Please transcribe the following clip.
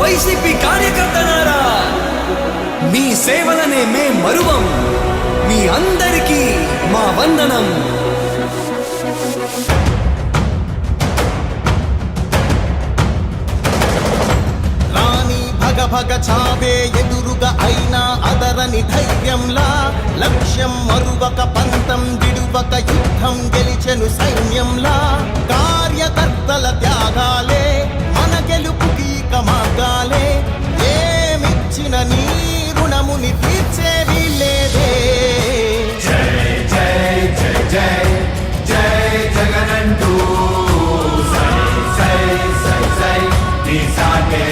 YCP కార్యకర్తలారా, మీ సేవలనే మే మరువం. మీ అందరికీ మా వందనం. రాణి భగ భగ చావే ఎదురుగా అయినా అదరని ధైర్యంలా, లక్ష్యం మరువక పంతం విడువక యుద్ధం గెలిచెను సైన్యంలా. కార్యకర్తల త్యాగాలే మన గెలుపుకి మార్గాలే, ఏమిచ్చిన నీ రుణముని తీర్చేవి లేదే. జై జై జై జై జై జగనంటూ సై సై సై సై నీ సాగే